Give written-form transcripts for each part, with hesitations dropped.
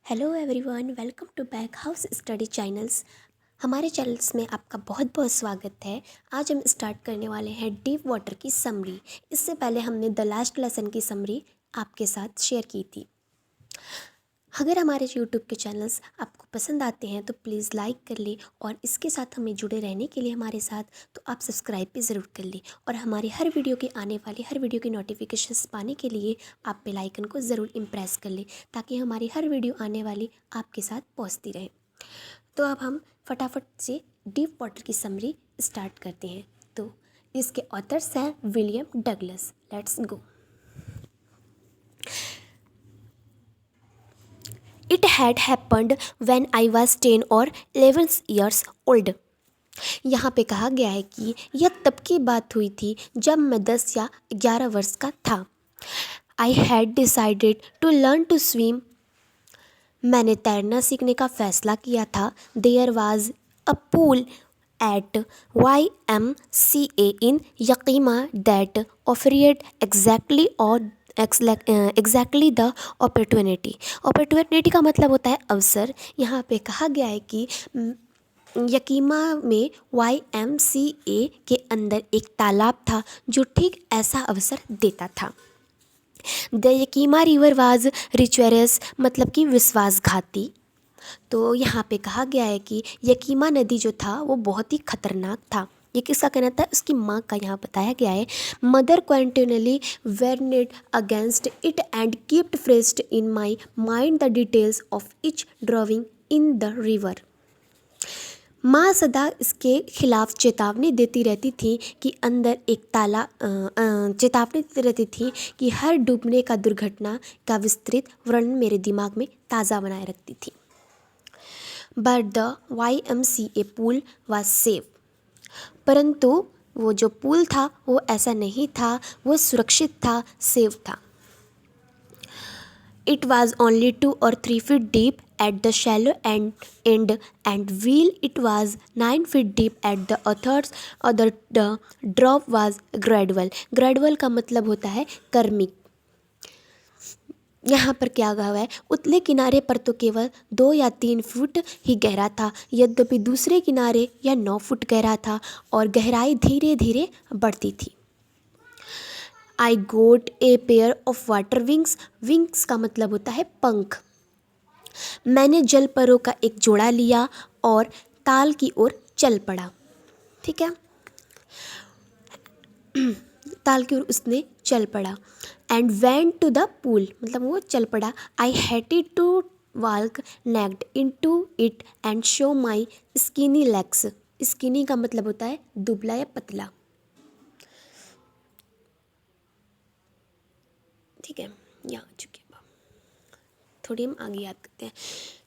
Hello everyone, welcome to back house study channels. हमारे channels में आपका बहुत बहुत स्वागत है। आज हम स्टार्ट करने वाले हैं डीप वाटर की समरी। इससे पहले हमने द लास्ट लेसन की समरी आपके साथ शेयर की थी। अगर हमारे यूट्यूब के चैनल्स आपको पसंद आते हैं तो प्लीज़ लाइक कर लें और इसके साथ हमें जुड़े रहने के लिए हमारे साथ तो आप सब्सक्राइब भी ज़रूर कर लें और हमारी हर वीडियो के आने वाली हर वीडियो की नोटिफिकेशंस पाने के लिए आप बेल आइकन को ज़रूर इम्प्रेस कर लें ताकि हमारी हर वीडियो आने वाली आपके साथ पहुंचती रहे। तो अब हम फटाफट से डीप वाटर की समरी स्टार्ट करते हैं। तो इसके ऑथर्स हैं William Douglas. Let's go. It had happened when I was 10 और 11 ईयर्स ओल्ड। यहाँ पे कहा गया है कि यह तब की बात हुई थी जब मैं 10 या 11 वर्ष का था। I had decided to learn to swim. मैंने तैरना सीखने का फैसला किया था। There was a pool at YMCA in Yakima that offered exactly the opportunity का मतलब होता है अवसर। यहाँ पे कहा गया है कि यकीमा में YMCA के अंदर एक तालाब था जो ठीक ऐसा अवसर देता था। द यकीमा रिवर वाज रिचुअरस मतलब कि विश्वासघाती। तो यहाँ पे कहा गया है कि यकीमा नदी जो था वो बहुत ही खतरनाक था। ये किसका कहना था? उसकी माँ का यहाँ बताया गया है। Mother frequently warned against it and kept fresh in my mind the details of each driving in the river. माँ सदा इसके खिलाफ चेतावनी देती रहती थी कि अंदर एक चेतावनी देती रहती थी कि हर डूबने का दुर्घटना का विस्तृत वर्णन मेरे दिमाग में ताज़ा बनाए रखती थी। But the YMCA pool was safe. परंतु वो जो पूल था वो ऐसा नहीं था, वो सुरक्षित था, सेफ था। It was only 2 or 3 feet deep at the shallow end and while it was 9 feet deep at the other the drop was gradual। gradual का मतलब होता है क्रमिक। यहाँ पर क्या कहा हुआ है? उतले किनारे पर तो केवल 2 या 3 फुट ही गहरा था, यद्यपि दूसरे किनारे यह 9 फुट गहरा था और गहराई धीरे धीरे बढ़ती थी। I got a pair of water wings. Wings का मतलब होता है पंख। मैंने जलपरों का एक जोड़ा लिया और ताल की ओर चल पड़ा। ठीक है, ताल की ओर उसने चल पड़ा। And went to the pool मतलब वो चल पड़ा। I hated to walk naked into it and show my skinny legs. Skinny का मतलब होता है दुबला या पतला। ठीक है, यहाँ आ चुके हैं, थोड़ी हम आगे याद करते हैं।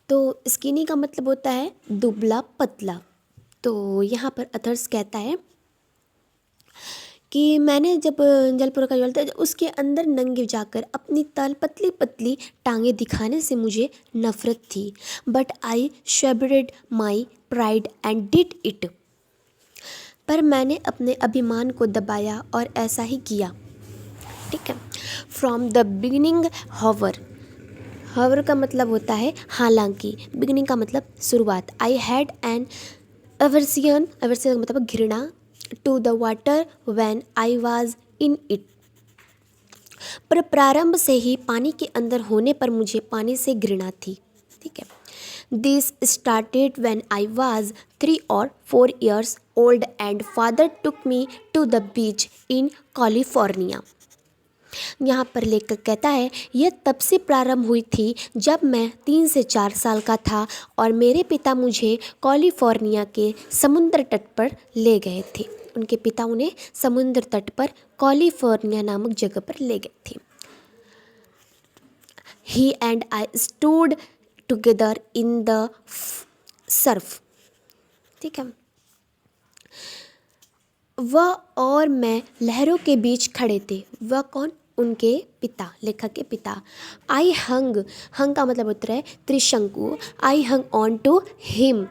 तो स्किनी का मतलब होता है दुबला पतला। तो यहाँ पर अथर्स कहता है कि मैंने जब जलपुर का जल था उसके अंदर नंगे जाकर अपनी पतली पतली टांगें दिखाने से मुझे नफरत थी। But I swallowed my pride and did it. पर मैंने अपने अभिमान को दबाया और ऐसा ही किया। ठीक है। फ्रॉम द बिगिनिंग हावर का मतलब होता है हालांकि, बिगिनिंग का मतलब शुरुआत। आई हैड एन अवर्सियन का मतलब घृणा to the water when I was in it. पर प्रारंभ से ही पानी के अंदर होने पर मुझे पानी से घृणा थी। ठीक है। This started when I was 3 or 4 years old and father took me to the beach in California. यहाँ पर लेखक कहता है यह तब से प्रारंभ हुई थी जब मैं 3 से 4 साल का था और मेरे पिता मुझे कैलिफोर्निया के समुद्र तट पर ले गए थे। उनके पिता उन्हें समुद्र तट पर कैलिफोर्निया नामक जगह पर ले गए थे। He and I stood together in the surf. ठीक है। वह और मैं लहरों के बीच खड़े थे। वह कौन? उनके पिता, लेखक के पिता। आई हंग का मतलब होता है त्रिशंकु। आई हंग ऑन टू हिम।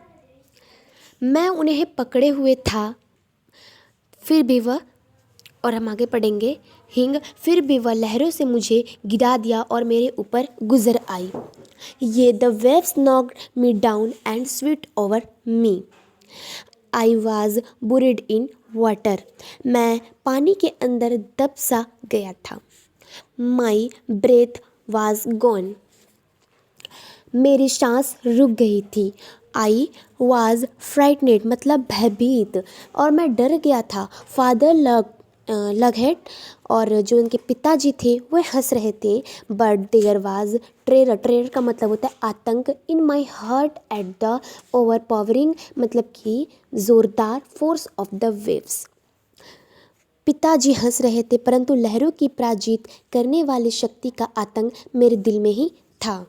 मैं उन्हें पकड़े हुए था, फिर भी वह, और हम आगे पढ़ेंगे हिंग, फिर भी वह लहरों से मुझे गिरा दिया और मेरे ऊपर गुजर आई। ये the waves knocked me down and swept over me. I was buried in water. मैं पानी के अंदर दब सा गया था. My breath was gone. मेरी सांस रुक गई थी. आई वॉज फ्राइटनेड मतलब भयभीत, और मैं डर गया था. फादर लगहेड और जो उनके पिताजी थे वो हंस रहे थे. But there was terror. Terror का मतलब होता है आतंक. In my heart at the overpowering मतलब कि ज़ोरदार फोर्स ऑफ द वेव्स. पिताजी हंस रहे थे परंतु लहरों की पराजित करने वाली शक्ति का आतंक मेरे दिल में ही था.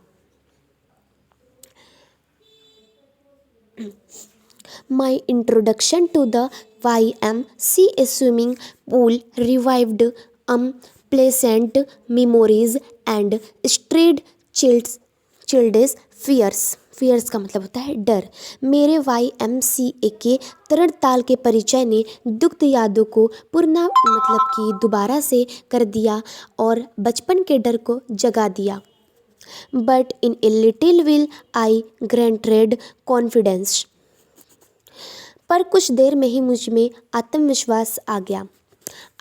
My introduction to the YMCA swimming pool revived unpleasant memories and stirred childish fears. fears का मतलब होता है डर. मेरे YMCA के तरण ताल के परिचय ने दुग्ध यादों को पुनः मतलब कि दोबारा से कर दिया और बचपन के डर को जगा दिया. But in a little while I granted confidence. पर कुछ देर में ही मुझ में आत्मविश्वास आ गया.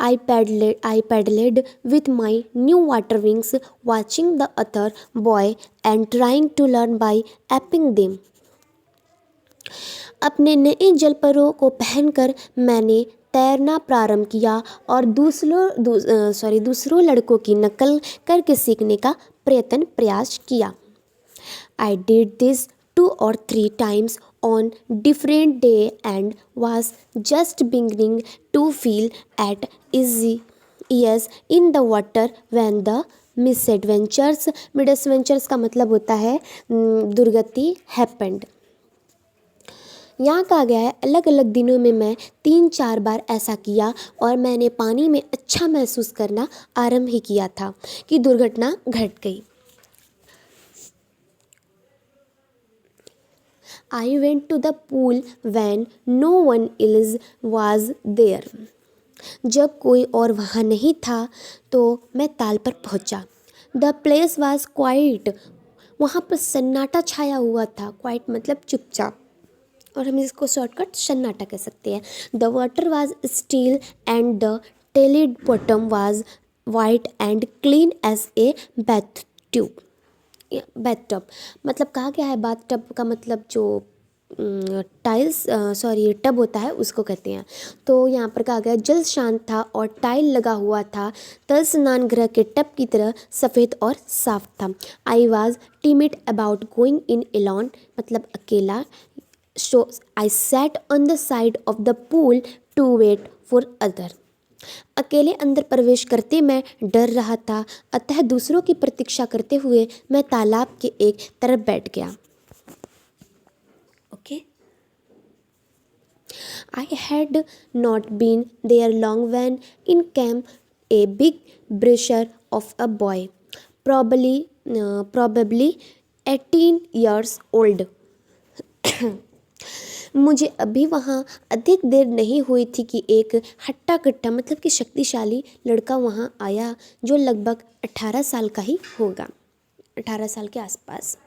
I paddled with my new water wings, watching the other boy and trying to learn by apping them. अपने नए जलपरों को पहनकर मैंने तैरना प्रारंभ किया और दूसरों लड़कों की नकल करके सीखने का प्रयास किया. I did this 2 or 3 times on different day and was just beginning to feel at ease in the water when the misadventures का मतलब होता है दुर्गति happened. यहाँ कहा गया है अलग अलग दिनों में मैं 3-4 बार ऐसा किया और मैंने पानी में अच्छा महसूस करना आरंभ ही किया था कि दुर्घटना घट गई. I went to the pool when no one else was there. जब कोई और वहाँ नहीं था तो मैं ताल पर पहुँचा. The place was quiet. वहाँ पर सन्नाटा छाया हुआ था. Quiet मतलब चुपचाप, और हम इसको शॉर्टकट सन्नाटा कह सकते हैं. The water was still and the tiled bottom was white and clean as a bathtub. मतलब कहा गया है बाथ टब का मतलब जो टब होता है उसको कहते हैं. तो यहाँ पर कहा गया जल शांत था और टाइल लगा हुआ था. तल स्नान गृह के टब की तरह सफ़ेद और साफ था. I was timid about going in alone मतलब अकेला. So I sat on the side of the pool to wait for other. अकेले अंदर प्रवेश करते मैं डर रहा था, अतः दूसरों की प्रतीक्षा करते हुए मैं तालाब के एक तरफ बैठ गया. Okay. I had not been there long when in came a big bruiser of a boy probably 18 years old. मुझे अभी वहाँ अधिक देर नहीं हुई थी कि एक हट्टा कट्टा मतलब कि शक्तिशाली लड़का वहाँ आया जो लगभग 18 साल का ही होगा, 18 साल के आसपास.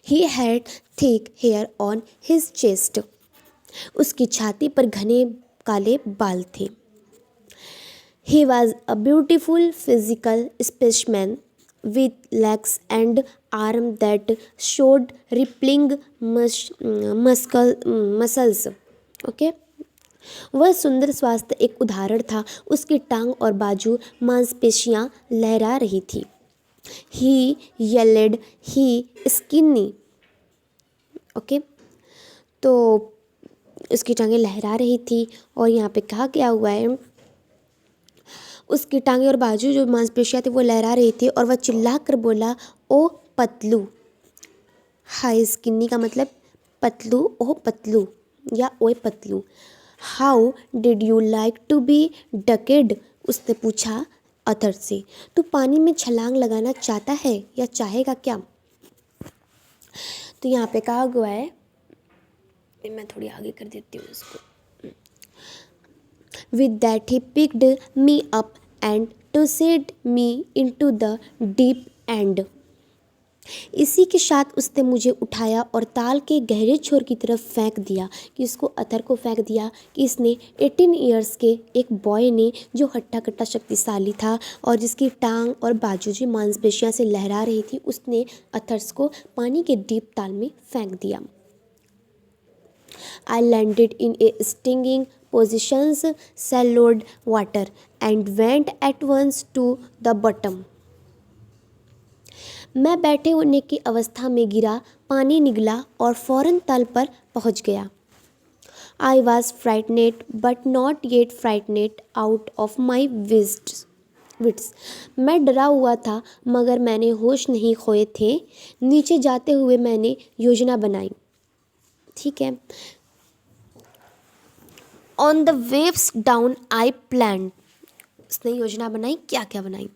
He had thick hair on his chest. उसकी छाती पर घने काले बाल थे. He was a beautiful physical specimen with legs and arms that showed rippling muscles. Okay? वह सुंदर स्वास्थ्य एक उदाहरण था. उसकी टांग और बाजू मांसपेशियां लहरा रही थी. He yelled, he skinny. Okay. तो उसकी टांगें लहरा रही थी और यहाँ पे कहा गया हुआ है उसकी टांगें और बाजू जो मांसपेशियां थी वो लहरा रही थी और वह चिल्ला कर बोला, ओ पतलू. हाई स्किन्नी का मतलब पतलू, ओ पतलू या ओए पतलू. How did you like to be ducked. उसने पूछा अथर से, तू पानी में छलांग लगाना चाहता है या चाहेगा क्या. तो यहाँ पे कहा हुआ है, मैं थोड़ी आगे कर देती हूँ इसको. With that he picked me up and tossed me into the deep end. इसी के साथ उसने मुझे उठाया और ताल के गहरे छोर की तरफ फेंक दिया। कि इसको अथर को फेंक दिया कि इसने 18 ईयर्स के एक बॉय ने, जो हट्टा कट्टा शक्तिशाली था और जिसकी टांग और बाजू जो मांसपेशियां से लहरा रही थी, उसने अथर्स को पानी के डीप ताल में फेंक दिया। I landed in a stinging positions, swallowed water, and went at once to the bottom. मैं बैठे होने की अवस्था में गिरा, पानी निगला और फौरन तल पर पहुंच गया। I was frightened but not yet frightened out of my wits. मैं डरा हुआ था मगर मैंने होश नहीं खोए थे। नीचे जाते हुए मैंने योजना बनाई। ठीक है। On the waves down I plan. उसने योजना बनाई, क्या क्या बनाई।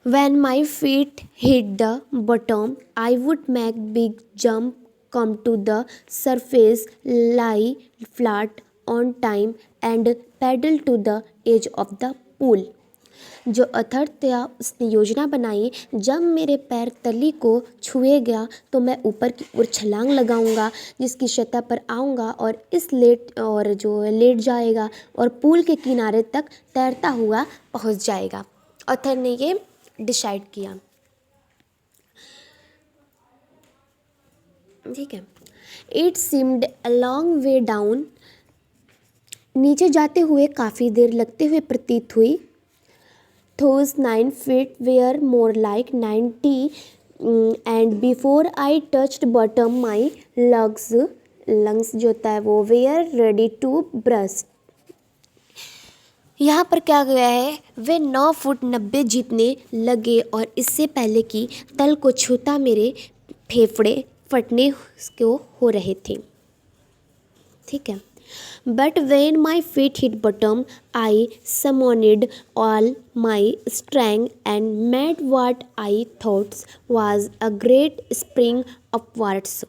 When my feet hit the bottom, I would make big jump, come to the surface, lie flat on time, and paddle to the edge of the pool. जो अथर था उसने योजना बनाई, जब मेरे पैर तली को छुएगा तो मैं ऊपर की ओर छलांग लगाऊंगा, जिसकी सतह पर आऊंगा और लेट जाएगा और पूल के किनारे तक तैरता हुआ पहुंच जाएगा। अथर ने ये डिसाइड किया। ठीक है। It seemed a long way down. नीचे जाते हुए काफ़ी देर लगते हुए प्रतीत हुई। Those 9 feet were more like 90, and before I touched bottom, my lungs जो होता है वो were ready to burst. यहाँ पर क्या गया है, वे 9 फुट 90 जीतने लगे और इससे पहले कि तल को छूता मेरे फेफड़े फटने को हो रहे थे। ठीक है। But when my feet hit bottom, I summoned all my strength and made what I thought was a great spring upwards.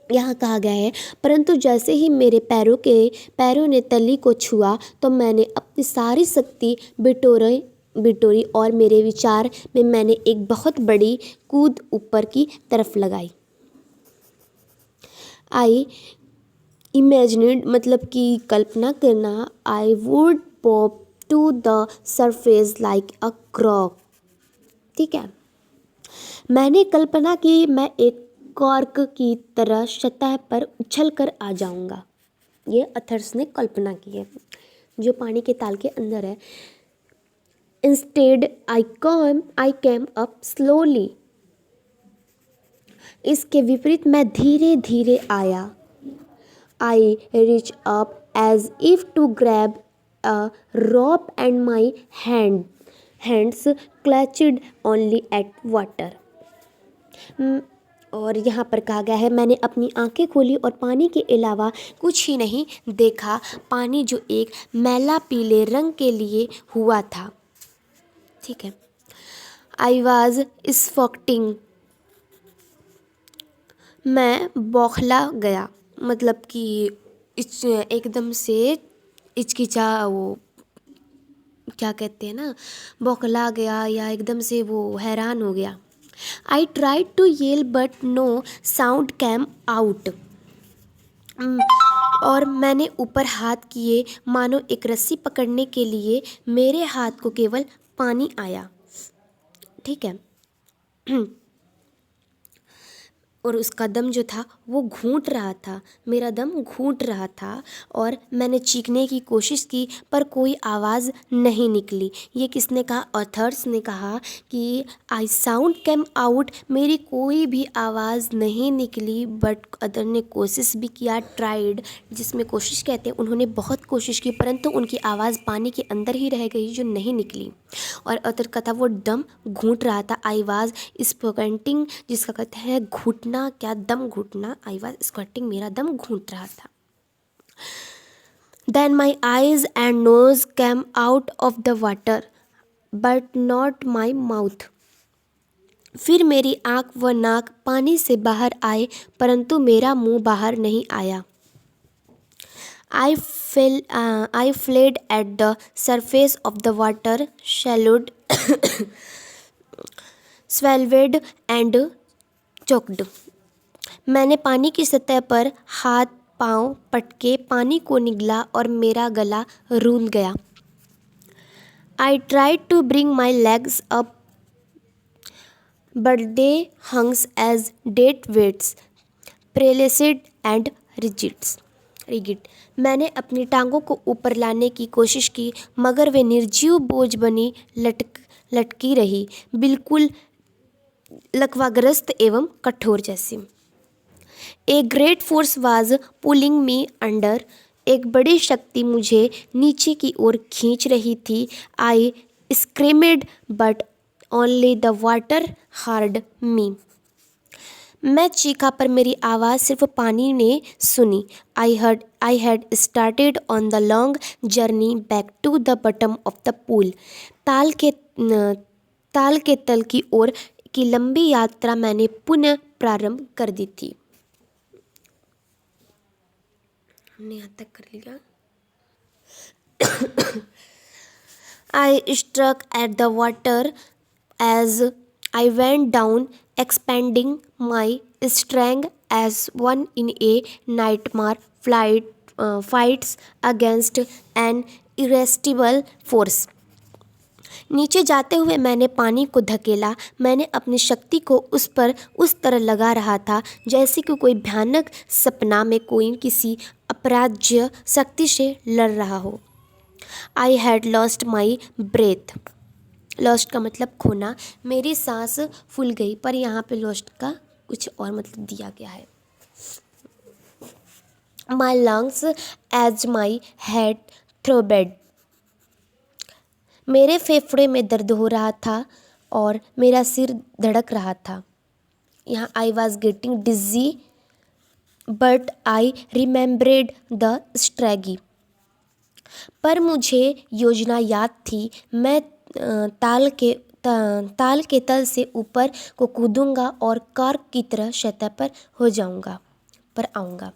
यहाँ कहा गया है, परंतु जैसे ही मेरे पैरों ने तली को छुआ तो मैंने अपनी सारी शक्ति बिटोरी और मेरे विचार में मैंने एक बहुत बड़ी कूद ऊपर की तरफ लगाई। आई इमेजिनेड मतलब कि कल्पना करना। I would pop to the surface like a cork. ठीक है। मैंने कल्पना की मैं एक कॉर्क की तरह सतह पर उछल कर आ जाऊंगा। ये अथर्स ने कल्पना की है, जो पानी के ताल के अंदर है। Instead I came up slowly. इसके विपरीत मैं धीरे धीरे आया। I reached up as if to grab a rope and my hands clutched only at water. और यहाँ पर कहा गया है, मैंने अपनी आंखें खोली और पानी के अलावा कुछ ही नहीं देखा। पानी जो एक मैला पीले रंग के लिए हुआ था। ठीक है। I was suffocating. मैं बौखला गया, मतलब कि एकदम से हिचकिचा, वो क्या कहते हैं ना, बौखला गया या एकदम से वो हैरान हो गया। I tried to yell but no sound came out. और मैंने ऊपर हाथ किए मानो एक रस्सी पकड़ने के लिए, मेरे हाथ को केवल पानी आया। ठीक है। और उसका दम जो था वो घूंट रहा था, मेरा दम घूंट रहा था और मैंने चीखने की कोशिश की पर कोई आवाज़ नहीं निकली। ये किसने कहा? ऑथर्स ने कहा कि आई साउंड कैम आउट, मेरी कोई भी आवाज़ नहीं निकली। बट अदर ने कोशिश भी किया, ट्राइड, जिसमें कोशिश कहते हैं, उन्होंने बहुत कोशिश की परंतु उनकी आवाज़ पानी के अंदर ही रह गई, जो नहीं निकली। और अदर का था वो दम घूंट रहा था। आई वाज स्क्वेटिंग, जिसका कहते हैं घुटना, क्या दम घुटना। आई वाज स्क्वेटिंग, मेरा दम घूंट रहा था। Then my eyes and nose came out of the water but not my mouth. फिर मेरी आँख व नाक पानी से बाहर आए परंतु मेरा मुंह बाहर नहीं आया। I fled at the surface of the water, swallowed swallowed and choked. मैंने पानी की सतह पर हाथ पांव पटके पानी को निगला और मेरा गला रूंध गया. I tried to bring my legs up, but they hung as dead weights, paralyzed and rigid. मैंने अपनी टांगों को ऊपर लाने की कोशिश की, मगर वे निर्जीव बोझ बनी लटकी रही, बिल्कुल लकवाग्रस्त एवं कठोर जैसी. A great force was pulling me under. एक बड़ी शक्ति मुझे नीचे की ओर खींच रही थी. I screamed but only the water heard me. मैं चीखा पर मेरी आवाज़ सिर्फ पानी ने सुनी. I had started on the long journey back to the bottom of the pool. ताल के तल की ओर की लंबी यात्रा मैंने पुनः प्रारंभ कर दी थी. हमने यहाँ तक कर लिया. I struck at the water as I went down, expanding my strength as one in a nightmare fights against an irresistible force. नीचे जाते हुए मैंने पानी को धकेला. मैंने अपनी शक्ति को उस पर उस तरह लगा रहा था जैसे कि कोई भयानक सपना में कोई किसी अपराज्य शक्ति से लड़ रहा हो. I had lost my breath. Lost का मतलब खोना. मेरी सांस फूल गई, पर यहाँ पे लॉस्ट का कुछ और मतलब दिया गया है. My lungs ached my head throbbed. मेरे फेफड़े में दर्द हो रहा था और मेरा सिर धड़क रहा था. यहाँ I was getting dizzy but I remembered the strategy. पर मुझे योजना याद थी. मैं ताल के तल से ऊपर को कूदूंगा और कॉर्क की तरह सतह पर आऊँगा.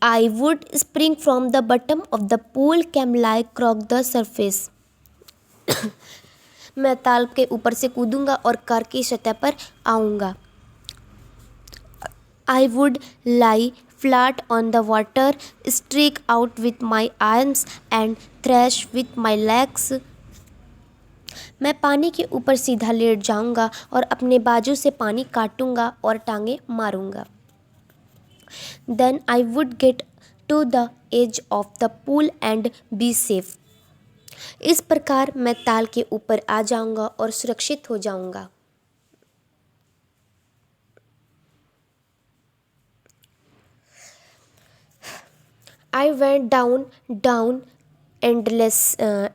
I would spring from the bottom of the pool, came like across the surface. मैं ताल के ऊपर से कूदूंगा और कार की सतह पर आऊँगा. I would lie flat on the water, streak out with my arms and thrash with my legs. मैं पानी के ऊपर सीधा लेट जाऊंगा और अपने बाजू से पानी काटूंगा और टांगे मारूंगा. Then I would get to the edge of the pool and be safe. इस प्रकार मैं ताल के ऊपर आ जाऊंगा और सुरक्षित हो जाऊंगा. I went down endlessly.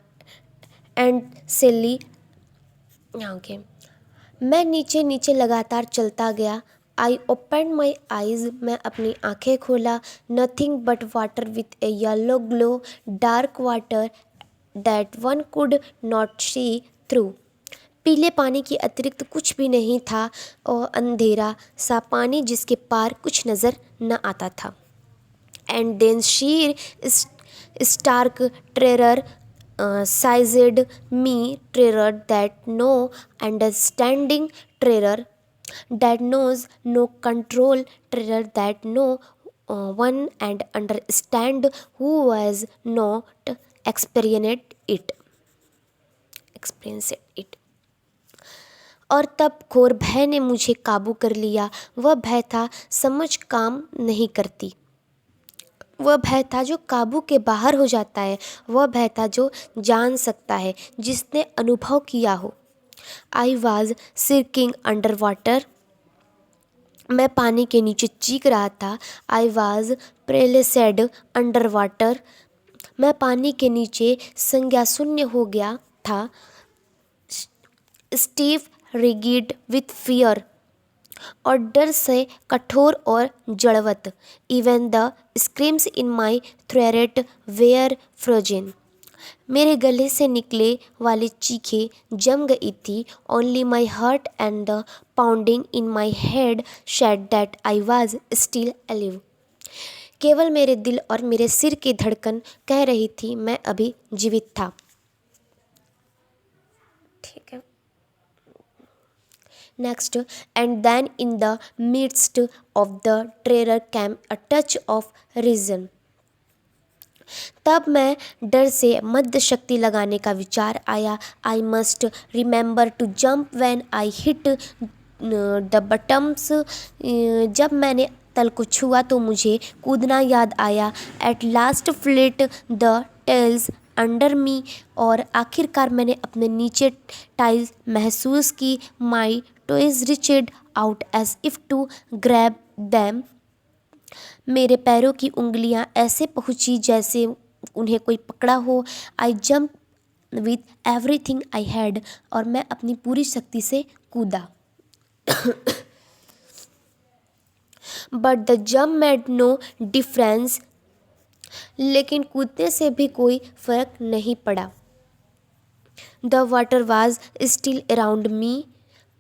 Okay. मैं नीचे लगातार चलता गया. I opened my eyes. मैं अपनी आँखें खोला. Nothing but water with a yellow glow, dark water that one could not see through. पीले पानी के अतिरिक्त कुछ भी नहीं था और अंधेरा सा पानी जिसके पार कुछ नज़र न आता था. And then sheer stark terror seized me, terror that no understanding, terror that knows no control, terror that no one and understand who was not experienced it. और तब घोर भय ने मुझे काबू कर लिया. वह भय था समझ काम नहीं करती. वह भय था जो काबू के बाहर हो जाता है. वह भय था जो जान सकता है जिसने अनुभव किया हो. I was shrieking under water. मैं पानी के नीचे चीख रहा था. I was paralysed under water. मैं पानी के नीचे संज्ञा शून्य हो गया था. Stiff rigid with fear. और डर से कठोर और जड़वत. Even the screams in my throat were frozen. मेरे गले से निकले वाली चीखें जम गई थी. Only my heart and the pounding in my head said that I was still अलिव. केवल मेरे दिल और मेरे सिर की धड़कन कह रही थी मैं अभी जीवित था. ठीक है. Next, and then in the midst of the terror came a touch of reason. तब मैं डर से मध्य शक्ति लगाने का विचार आया. I must remember to jump when I hit the bottoms. जब मैंने तल को छुआ तो मुझे कूदना याद आया. At last felt the tiles under me. और आखिरकार मैंने अपने नीचे टाइल्स महसूस की. My toes reached out as if to grab them. मेरे पैरों की उंगलियां ऐसे पहुंची जैसे उन्हें कोई पकड़ा हो. I jump with everything I had. और मैं अपनी पूरी शक्ति से कूदा. But the jump made no difference. लेकिन कूदने से भी कोई फर्क नहीं पड़ा. The water was still around me.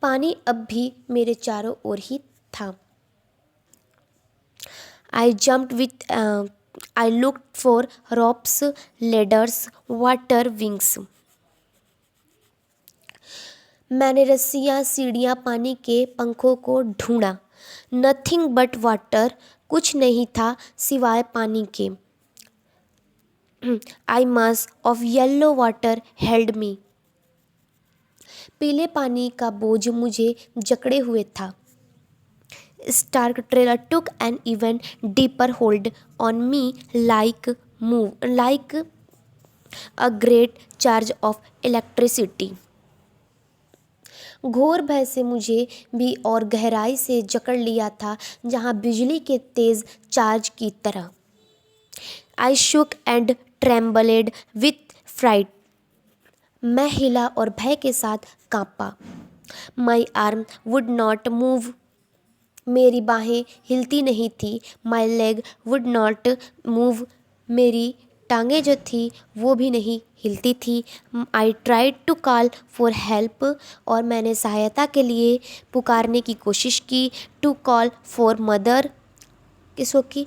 पानी अब भी मेरे चारों ओर ही था. I jumped with, I looked for ropes, ladders, water wings. मैंने रस्सियाँ, सीढ़ियाँ, पानी के पंखों को ढूंढा. Nothing but water. कुछ नहीं था सिवाय पानी के. I mass of yellow water held me. पीले पानी का बोझ मुझे जकड़े हुए था. Stark terror took an even deeper hold on me like a great charge of electricity. घोर भय से मुझे भी और गहराई से जकड़ लिया था जहाँ बिजली के तेज चार्ज की तरह. I shook and trembled with fright. मैं हिला और भय के साथ कांपा. My arm would not move. मेरी बाहें हिलती नहीं थी. My leg would not move. मेरी टांगें जो थी वो भी नहीं हिलती थी. I tried to call for help. और मैंने सहायता के लिए पुकारने की कोशिश की. To call for mother. किसको की?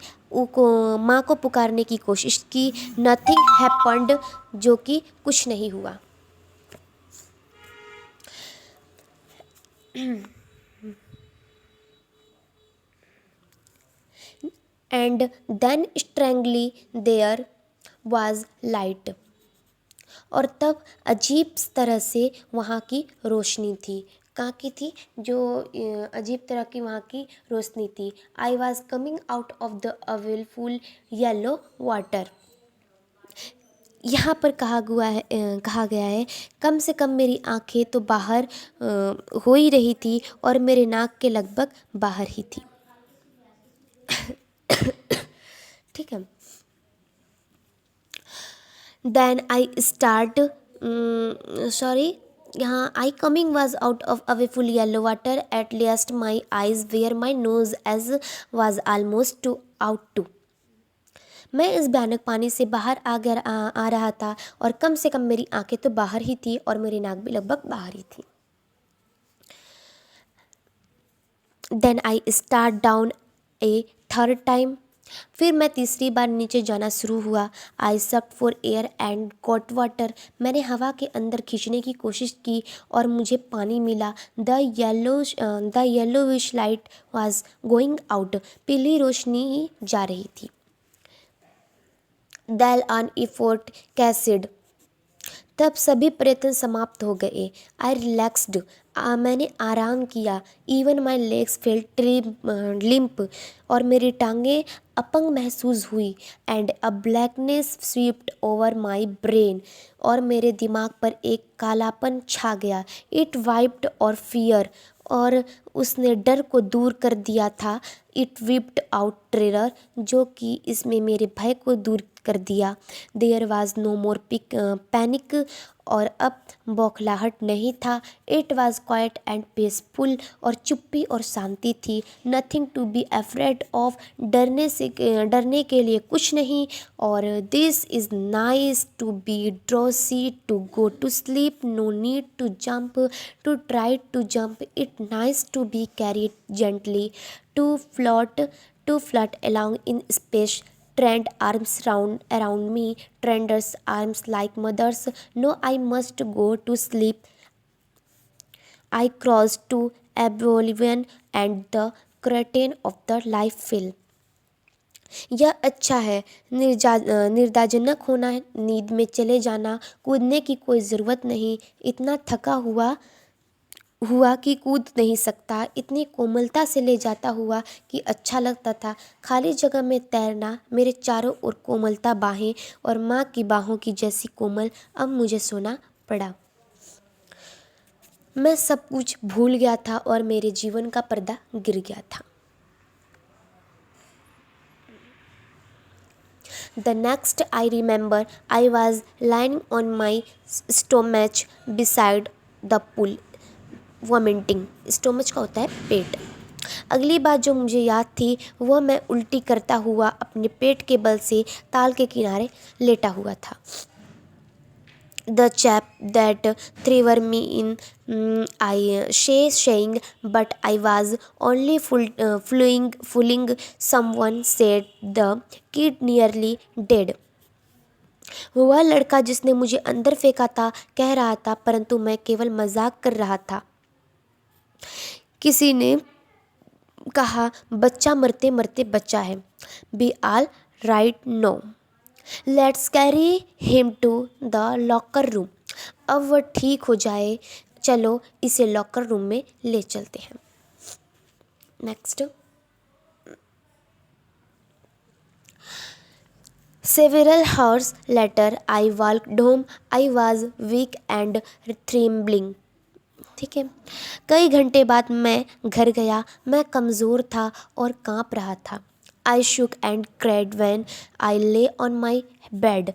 माँ को पुकारने की कोशिश की. Nothing happened. जो कि कुछ नहीं हुआ. And then strangely there was light. और तब अजीब तरह से वहाँ की रोशनी थी. कहाँ की थी? जो अजीब तरह की वहाँ की रोशनी थी. I was coming out of the awful yellow water. यहाँ पर कहा गया है कम से कम मेरी आँखें तो बाहर हो ही रही थी और मेरे नाक के लगभग बाहर ही थी. ठीक है. देन आई स्टार्ट यहाँ I coming was out of away full yellow water. At last my eyes were my nose as was almost to out to. मैं इस भयानक पानी से बाहर आ रहा था और कम से कम मेरी आंखें तो बाहर ही थी और मेरी नाक भी लगभग बाहर ही थी. Then I start down a third time. फिर मैं तीसरी बार नीचे जाना शुरू हुआ. I sucked for air and got water. मैंने हवा के अंदर खींचने की कोशिश की और मुझे पानी मिला. The yellowish light was going out. पीली रोशनी जा रही थी. देल ऑन इफोर्ट कैसिड. तब सभी प्रयत्न समाप्त हो गए. I relaxed. मैंने आराम किया. Even my legs felt limp. और मेरी टांगें अपंग महसूस हुई. And a blackness swept over my brain. और मेरे दिमाग पर एक कालापन छा गया. इट वाइप्ड और फियर. और उसने डर को दूर कर दिया था. It wiped out terror. जो कि इसमें मेरे भय को दूर कर दिया. There was no more panic. और अब बौखलाहट नहीं था. It was quiet and peaceful. और चुप्पी और शांति थी. Nothing to be afraid of. डरने के लिए कुछ नहीं. और this is nice to be drowsy to go to sleep. No need to jump to try to jump. It nice to be carried gently to float along in space. Trained arms around me. Trainer's arms like mother's. No, I must go to sleep. I crossed to oblivion and the curtain of the life fell. यह अच्छा है, निर्दाजनक होना है, नींद में चले जाना, कूदने की कोई ज़रूरत नहीं, इतना थका हुआ हुआ कि कूद नहीं सकता, इतनी कोमलता से ले जाता हुआ कि अच्छा लगता था, खाली जगह में तैरना, मेरे चारों ओर कोमलता बाहें और माँ की बाहों की जैसी कोमल, अब मुझे सोना पड़ा। मैं सब कुछ भूल गया था और मेरे जीवन का पर्दा गिर गया था। The next I remember I was lying on my stomach beside the pool, vomiting. Stomach का होता है पेट। अगली बात जो मुझे याद थी वह मैं उल्टी करता हुआ अपने पेट के बल से ताल के किनारे लेटा हुआ था। The chap that threw me in, saying, but I was only fooling someone, said the kid nearly dead. वह लड़का जिसने मुझे अंदर फेंका था कह रहा था, परंतु मैं केवल मजाक कर रहा था। किसी ने कहा, बच्चा मरते मरते बच्चा है। Be all right no, let's carry him to the locker room. अब वह ठीक हो जाए, चलो इसे लॉकर रूम में ले चलते हैं। Next, several hours later I walked home. I was weak and trembling. ठीक है, कई घंटे बाद मैं घर गया, मैं कमज़ोर था और काँप रहा था। आई शुक एंड क्राइड व्हेन आई ले ऑन माई बेड।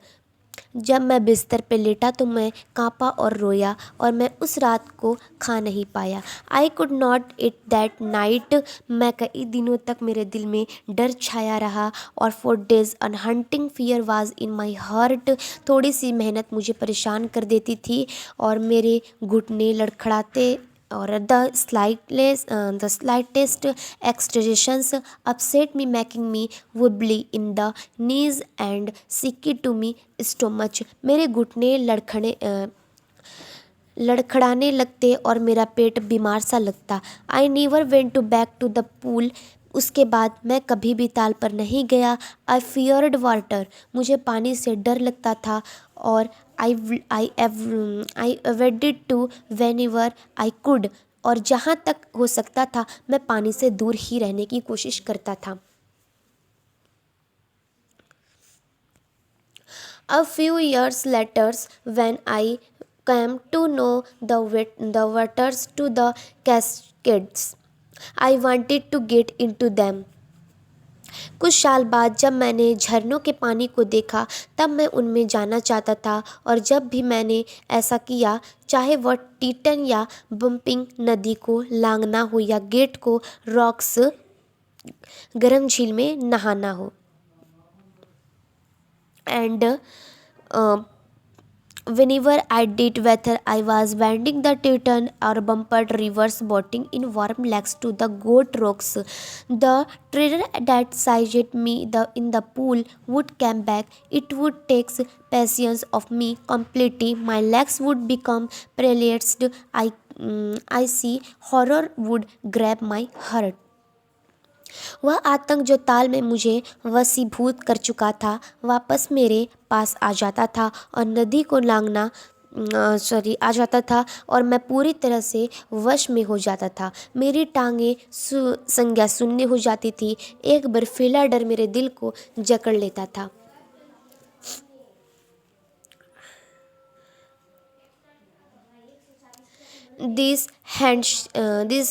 जब मैं बिस्तर पे लेटा तो मैं काँपा और रोया और मैं उस रात को खा नहीं पाया। I could not it that night. मैं कई दिनों तक मेरे दिल में डर छाया रहा और for days an haunting fear was in my heart. थोड़ी सी मेहनत मुझे परेशान कर देती थी और मेरे घुटने लड़खड़ाते और the slightest exaggeration upset me, making me wobbly in the knees and sick to me stomach. मेरे घुटने लड़खड़ाने लगते और मेरा पेट बीमार सा लगता। I never went to back to the pool. उसके बाद मैं कभी भी ताल पर नहीं गया। I feared water. मुझे पानी से डर लगता था और I avoided to whenever I could. और जहाँ तक हो सकता था मैं पानी से दूर ही रहने की कोशिश करता था। A few years later, when I came to know the waters to the cascades, I wanted to get into them. कुछ साल बाद जब मैंने झरनों के पानी को देखा तब मैं उनमें जाना चाहता था, और जब भी मैंने ऐसा किया, चाहे वह टीटन या बम्पिंग नदी को लांघना हो या गेट को रॉक्स गर्म झील में नहाना हो। And whenever I did, whether I was winding the Teton or bumpered reverse boating in warm lakes to the goat rocks, the treasure that sized me in the pool would come back. It would take patience of me completely. My legs would become paralyzed. I see horror would grab my heart. वह आतंक जो ताल में मुझे वशीभूत कर चुका था वापस मेरे पास आ जाता था और नदी को लांघना आ जाता था और मैं पूरी तरह से वश में हो जाता था। मेरी टांगें संज्ञा शून्य हो जाती थी। एक बर्फीला डर मेरे दिल को जकड़ लेता था। This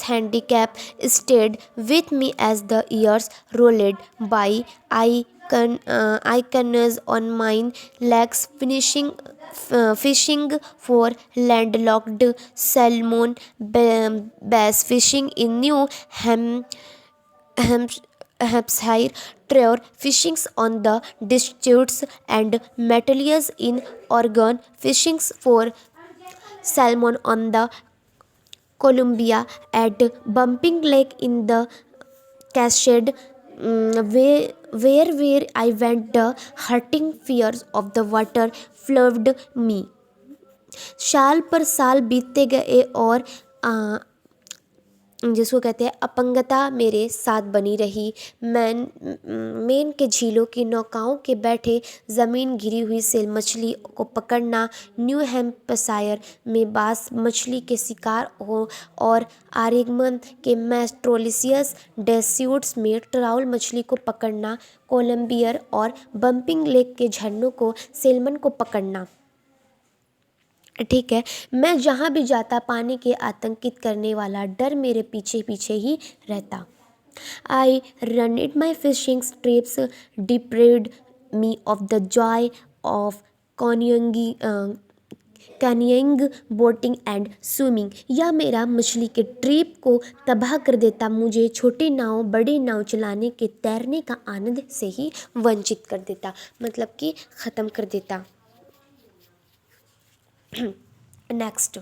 handicap stayed with me as the years rolled by. I canoes on my legs, fishing for landlocked salmon, bass fishing in New Hampshire, trout fishing on the Deschutes, and Metalius in Oregon, fishing for salmon on the Columbia, at Bumping Lake in the Cascade, where I went, the hurting fears of the water flooded me. साल पर साल बीतते गए और जिसको कहते हैं अपंगता मेरे साथ बनी रही। मेन के झीलों की नौकाओं के बैठे ज़मीन घिरी हुई सेल मछली को पकड़ना, न्यू हैम्पशायर में बास मछली के शिकार हो और आरिगमन के मैस्ट्रोलिसियस डेस्यूट्स में ट्राउल मछली को पकड़ना, कोलंबियर और बम्पिंग लेक के झरनों को सेल्मन को पकड़ना। ठीक है। मैं जहाँ भी जाता पानी के आतंकित करने वाला डर मेरे पीछे पीछे ही रहता। I ran it my fishing trips deprived me of the joy of canoeing boating and swimming. या मेरा मछली के ट्रिप को तबाह कर देता, मुझे छोटे नाव बड़े नाव चलाने के तैरने का आनंद से ही वंचित कर देता, मतलब कि ख़त्म कर देता। Next,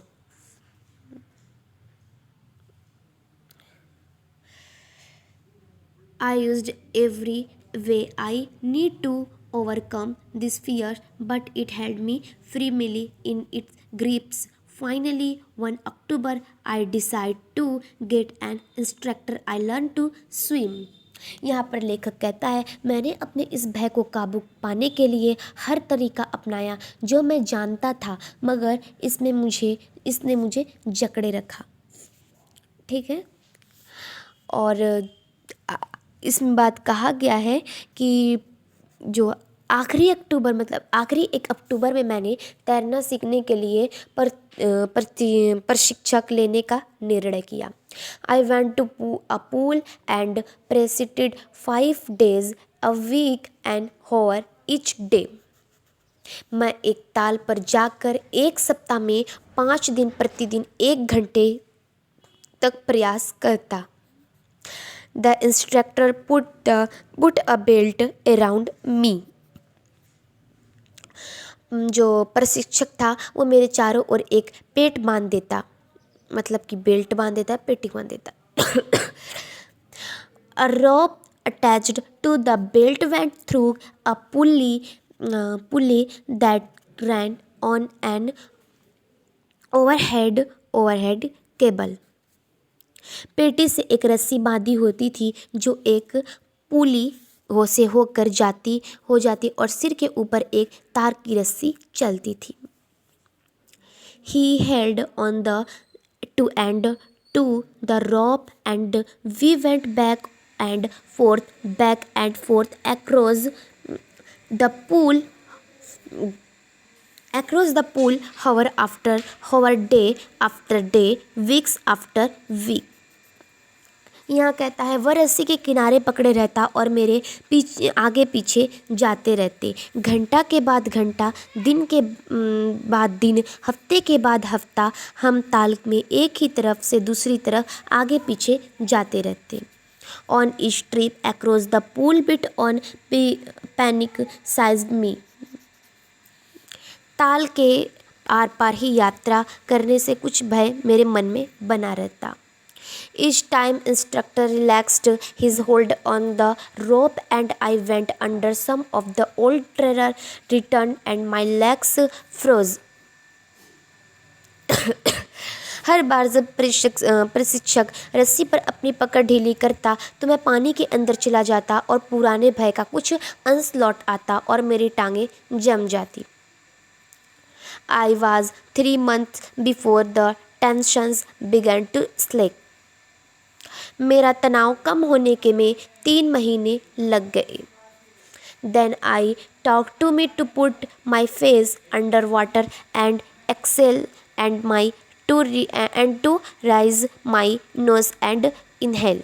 I used every way I need to overcome this fear, but it held me firmly in its grips. Finally, one October, I decided to get an instructor. I learned to swim. यहाँ पर लेखक कहता है, मैंने अपने इस भय को काबू पाने के लिए हर तरीका अपनाया जो मैं जानता था, मगर इसने मुझे जकड़े रखा। ठीक है। और इसमें बात कहा गया है कि जो आखिरी 1 अक्टूबर में मैंने तैरना सीखने के लिए प्रशिक्षक लेने का निर्णय किया। I went to a pool and practised 5 days a week and hour each day. मैं एक ताल पर जाकर 1 सप्ताह में 5 दिन प्रतिदिन 1 घंटे तक प्रयास करता। The instructor put a belt around me. जो प्रशिक्षक था वो मेरे चारों ओर एक पेट बांध देता, मतलब कि बेल्ट बांध देता, पेटी बांध देता। A rope attached to the belt went through a pulley that ran on an overhead cable. पेटी से एक रस्सी बांधी होती थी जो एक पुली से होकर जाती और सिर के ऊपर एक तार की रस्सी चलती थी। He held on the to end to the rope and we went back and forth across the pool hour after hour, day after day, weeks after week. यहाँ कहता है वह रस्सी के किनारे पकड़े रहता और मेरे पीछे आगे पीछे जाते रहते, घंटा के बाद घंटा, दिन के बाद दिन, हफ्ते के बाद हफ्ता। हम ताल में एक ही तरफ से दूसरी तरफ आगे पीछे जाते रहते। On each trip across the pool bit on panic seized me. ताल के आर पार ही यात्रा करने से कुछ भय मेरे मन में बना रहता। Each time instructor relaxed his hold on the rope and I went under some of the old terror returned and my legs froze. हर बार जब प्रशिक्षक रस्सी पर अपनी पकड़ ढीली करता तो मैं पानी के अंदर चला जाता और पुराने भय का कुछ अंश लौट आता और मेरी टांगें जम जाती। I was 3 months before the tensions began to slack. मेरा तनाव कम होने के में 3 महीने लग गए। Then I talked to me to put my face under water and exhale and to raise my nose and inhale.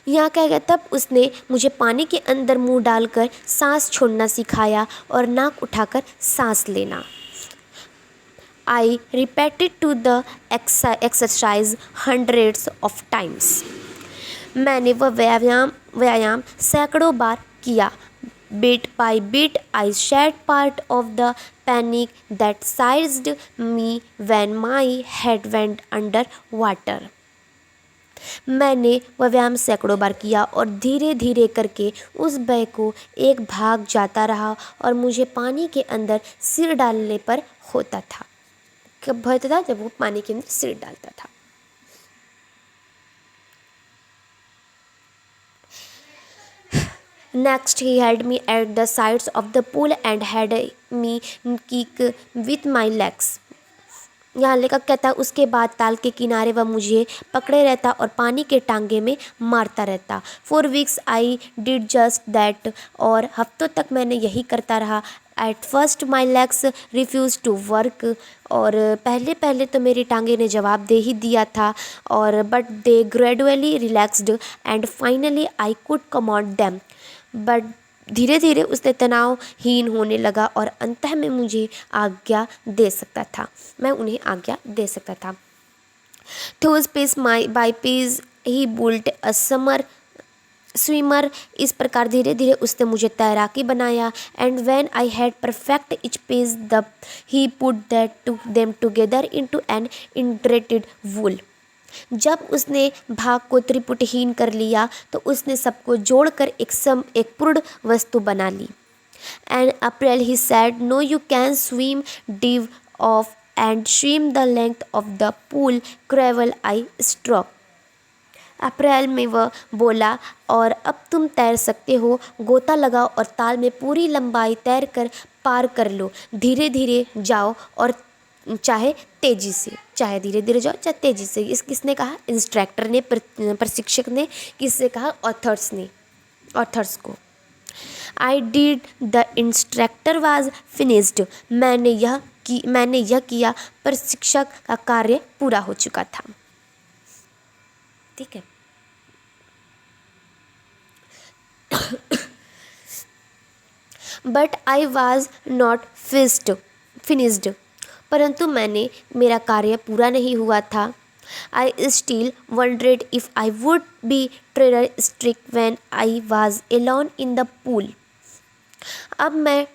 यहाँ क्या गया, तब उसने मुझे पानी के अंदर मुंह डालकर सांस छोड़ना सिखाया और नाक उठाकर सांस लेना। I repeated to the exercise hundreds of times. मैंने वह व्यायाम सैकड़ों बार किया। Bit by bit I shed part of the panic that seized me when my head went under water. मैंने वह व्यायाम सैकड़ों बार किया और धीरे धीरे करके उस भय को एक भाग जाता रहा और मुझे पानी के अंदर सिर डालने पर होता था। कब भय था? जब वो पानी के अंदर सिर डालता था। Next, he held me at the sides of the pool and had me kick with my legs. यहाँ लेखक कहता है उसके बाद ताल के किनारे वह मुझे पकड़े रहता और पानी के टांगे में मारता रहता। For weeks I did just that, और हफ्तों तक मैंने यही करता रहा। At first my legs refuse to work, और पहले पहले तो मेरी टांगे ने जवाब दे ही दिया था, और but they gradually relaxed and finally I could command them. But धीरे धीरे उसने तनावहीन होने लगा और अंततः में मुझे आज्ञा दे सकता था, मैं उन्हें आज्ञा दे सकता था। Those piece my by piece he built a summer swimmer, इस प्रकार धीरे धीरे उसने मुझे तैराकी बनाया। And when I had perfect each piece the he put that to them together into an integrated whole, जब उसने भाग को त्रिपुटहीन कर लिया तो उसने सबको जोड़कर एक पूर्ण वस्तु बना ली। And April he said, no you can swim dive off and swim the length of the pool crawl I stroke. अप्रैल में वह बोला, और अब तुम तैर सकते हो, गोता लगाओ और ताल में पूरी लंबाई तैर कर पार कर लो। धीरे धीरे जाओ और चाहे तेजी से, चाहे धीरे धीरे जाओ चाहे तेजी से। किसने कहा? इंस्ट्रक्टर ने, प्रशिक्षक ने। किससे कहा? ऑथर्स को। I did the instructor was finished, मैंने यह किया, प्रशिक्षक का कार्य पूरा हो चुका था। ठीक है। But I was not finished, परंतु मेरा कार्य पूरा नहीं हुआ था। I still wondered if I would be terror strick when I was alone in the pool. अब मैं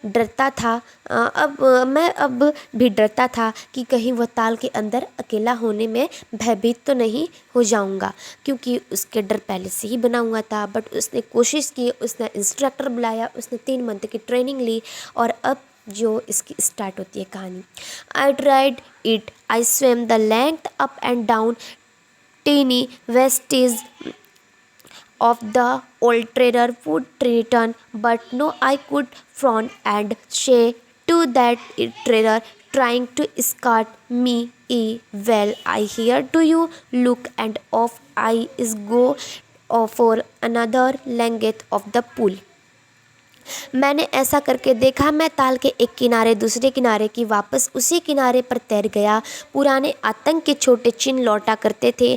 अब भी डरता था कि कहीं वह ताल के अंदर अकेला होने में भयभीत तो नहीं हो जाऊंगा, क्योंकि उसके डर पहले से ही बना हुआ था। बट उसने कोशिश की, उसने इंस्ट्रक्टर बुलाया, उसने 3 मंथ की ट्रेनिंग ली, और अब जो इसकी स्टार्ट होती है कहानी। I tried it, I swim the length up and down tiny vestige of the old trader would return, but no, I could frown and say to that trader trying to escort me, well, I hear do you look, and off I is go for another length of the pool. मैंने ऐसा करके देखा, मैं ताल के एक किनारे दूसरे किनारे की वापस उसी किनारे पर तैर गया। पुराने आतंक के छोटे चिन्ह लौटा करते थे,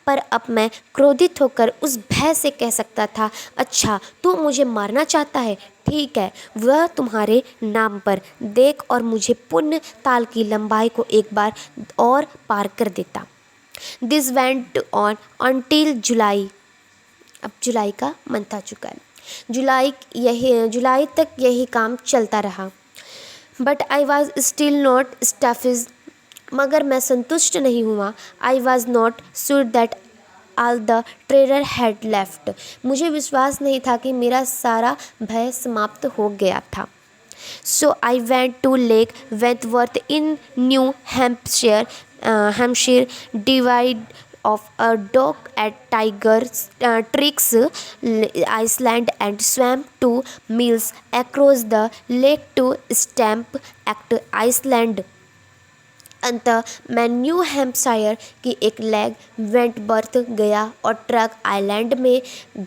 पर अब मैं क्रोधित होकर उस भय से कह सकता था, अच्छा तू मुझे मारना चाहता है, ठीक है, वह तुम्हारे नाम पर, देख, और मुझे पुण्य ताल की लंबाई को एक बार और पार कर देता। दिस वेंट ऑन अनटिल जुलाई, अब जुलाई का मंथ आ चुका है, जुलाई तक यही काम चलता रहा। But I was still not satisfied, मगर मैं संतुष्ट नहीं हुआ। I was not sure that all the terror had left, मुझे विश्वास नहीं था कि मेरा सारा भय समाप्त हो गया था। So I went to Lake Wentworth in New Hampshire, dived of a dog at Tricks Iceland, and swam 2 miles across the lake to Stamp Act Iceland. अंतः मैं न्यू हैम्पशायर की एक लेग वेंटवर्थ गया और ट्रक आइलैंड में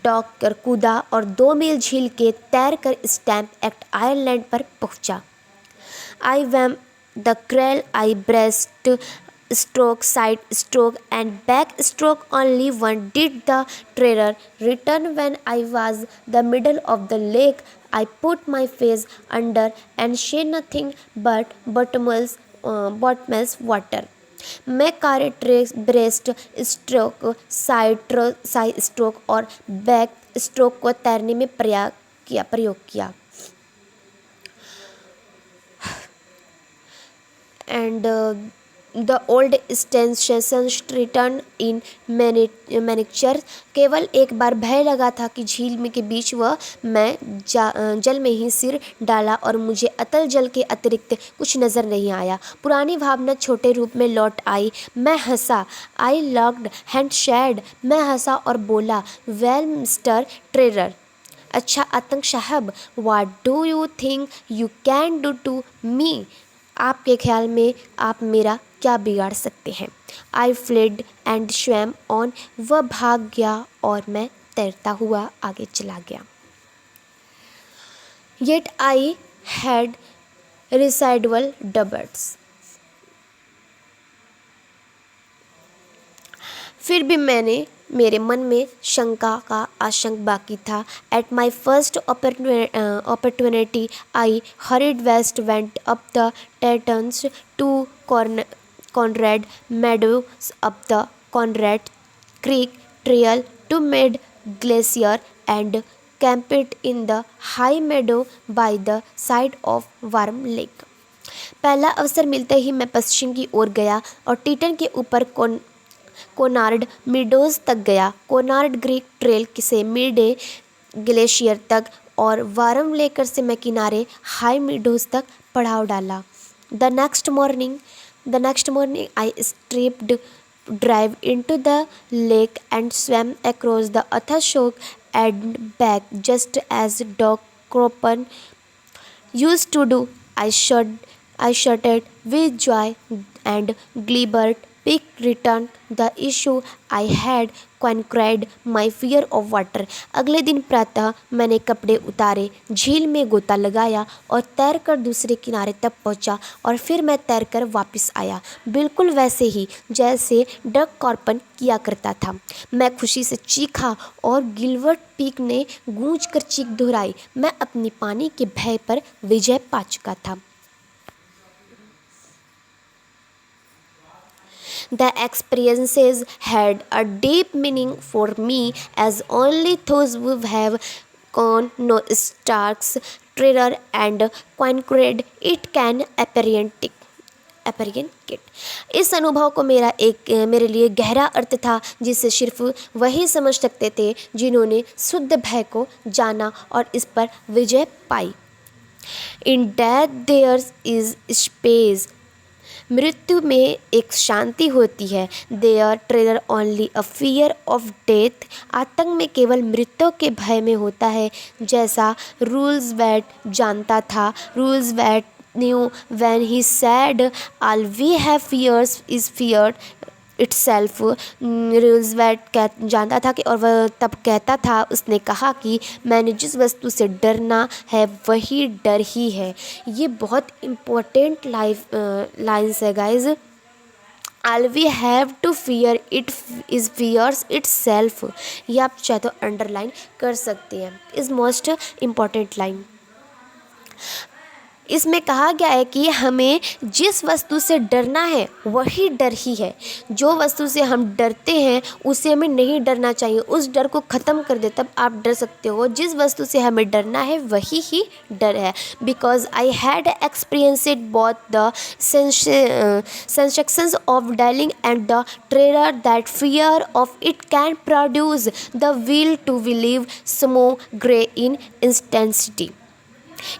dock कर कूदा और 2 मील झील के तैर कर स्टैम्प एक्ट आयरलैंड पर पहुंचा। I swam the crawl, I breast stroke, side stroke, and back stroke. Only one did the trailer return when I was the middle of the lake. I put my face under and say nothing but bottomless water. मैं कार्य ट्रेक, breast stroke, side stroke और back stroke को तैरने में प्रयोग किया। And the old sensation return in miniature, केवल एक बार भय लगा था कि झील में के बीच मैं जल में ही सिर डाला और मुझे अतल जल के अतिरिक्त कुछ नज़र नहीं आया। पुरानी भावना छोटे रूप में लौट आई। मैं हंसा, आई लॉक्ड हैंड शेड, मैं हंसा और बोला, वेल मिस्टर ट्रेलर, अच्छा आतंक साहब, what do you think you can do to me? आपके ख्याल में आप मेरा क्या बिगाड़ सकते हैं? I fled and swam on, वह भाग गया और मैं तैरता हुआ आगे चला गया। Yet I had residual doubts, फिर भी मेरे मन में शंका का आशंक बाकी था। At my first opportunity I hurried west, went up the Tetons to Conrad Meadows, up the Conrad Creek trail to Mid Glacier, and camped in the high meadow by the side of Worm Lake। पहला अवसर मिलते ही मैं पश्चिम की ओर गया और टीटन के ऊपर Konrad meadows तक गया, कोनार्ड ग्रीक ट्रेल से मिडे ग्लेशियर तक, और वारम लेकर से मैं किनारे हाई मीडोज तक पड़ाव डाला। The next morning I stripped dived into the lake and swam across the other shore and back just as Doc Cropper used to do। I shouted with joy and glee, but Pick returned the issue I had conquered my fear of water। अगले दिन प्रातः मैंने कपड़े उतारे, झील में गोता लगाया और तैरकर दूसरे किनारे तक पहुंचा, और फिर मैं तैरकर वापस आया, बिल्कुल वैसे ही जैसे डक कॉर्पन किया करता था। मैं खुशी से चीखा और गिलवर्ट पीक ने गूंज कर चीख दोहराई। मैं अपनी पानी के भय पर विजय पा चुका था। The experiences had a deep meaning for me, as only those who have gone no Stark's terror and conquered it can apprehend it। इस अनुभव को मेरे लिए गहरा अर्थ था, जिसे सिर्फ वही समझ सकते थे जिन्होंने शुद्ध भय को जाना और इस पर विजय पाई। In death there is space, मृत्यु में एक शांति होती है। There terror only a fear of death, आतंक में केवल मृत्यु के भय में होता है। जैसा रूल्सवेट जानता था, Roosevelt knew when he said all we have fears is fear itself. Roosevelt जानता था कि, और वह तब कहता था, उसने कहा कि मैंने जिस वस्तु से डरना है वही डर ही है। ये बहुत इम्पोर्टेंट लाइन्स है guys. All we have to fear it is fears itself. ये आप चाहे तो अंडरलाइन कर सकते हैं, इज़ मोस्ट इम्पॉर्टेंट लाइन। इसमें कहा गया है कि हमें जिस वस्तु से डरना है वही डर ही है। जो वस्तु से हम डरते हैं उसे हमें नहीं डरना चाहिए, उस डर को ख़त्म कर दे, तब आप डर सकते हो। जिस वस्तु से हमें डरना है वही ही डर है। Because I had experienced both the sensations of dying and the terror that fear of it can produce the will to believe some grey in intensity.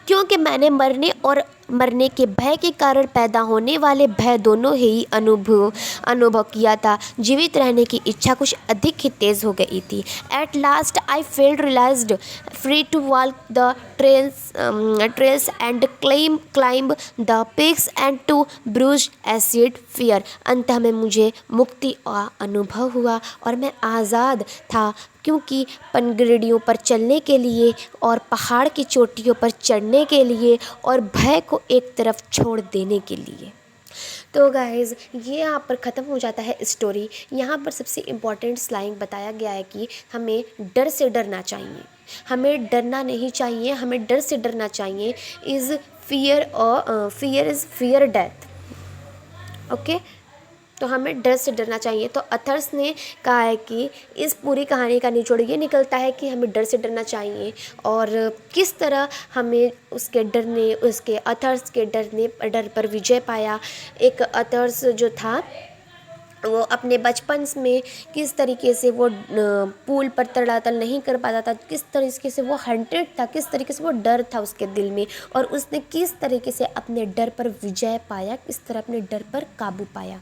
क्योंकि मैंने मरने और मरने के भय के कारण पैदा होने वाले भय दोनों ही अनुभव किया था। जीवित रहने की इच्छा कुछ अधिक ही तेज़ हो गई थी। At last I felt realized free to walk the trails and climb the peaks and to brush aside fear. अंततः में मुझे मुक्ति का अनुभव हुआ और मैं आज़ाद था, क्योंकि पनगड़ियों पर चलने के लिए और पहाड़ की चोटियों पर चढ़ने के लिए और भय को एक तरफ छोड़ देने के लिए। तो गाइज़ ये यहाँ पर ख़त्म हो जाता है स्टोरी। यहाँ पर सबसे इम्पॉर्टेंट लाइन बताया गया है कि हमें डर से डरना चाहिए, हमें डरना नहीं चाहिए, हमें डर से डरना चाहिए। Is fear is fear death. Okay, तो हमें डर से डरना चाहिए। तो अथर्स ने कहा है कि इस पूरी कहानी का निचोड़ ये निकलता है कि हमें डर से डरना चाहिए, और किस तरह हमें उसके अथर्स के डर पर विजय पाया। एक अथर्स जो था वो अपने बचपन में किस तरीके से वो पूल पर तड़ातल नहीं कर पाता था, किस तरीके से वो हंटेड था, किस तरीके से वो डर था उसके दिल में, और उसने किस तरीके से अपने डर पर विजय पाया, किस तरह अपने डर पर काबू पाया।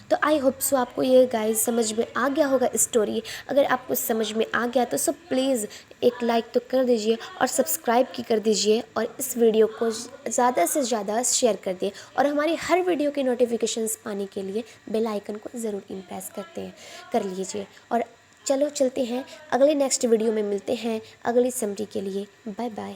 तो आई होप सो आपको ये गाइस समझ में आ गया होगा स्टोरी। अगर आपको समझ में आ गया तो सब प्लीज़ एक लाइक तो कर दीजिए और सब्सक्राइब की कर दीजिए, और इस वीडियो को ज़्यादा से ज़्यादा शेयर कर दिए, और हमारी हर वीडियो के नोटिफिकेशंस पाने के लिए बेल आइकन को ज़रूर इम्प्रेस कर लीजिए। और चलो चलते हैं, अगले नेक्स्ट वीडियो में मिलते हैं अगली समरी के लिए। Bye bye.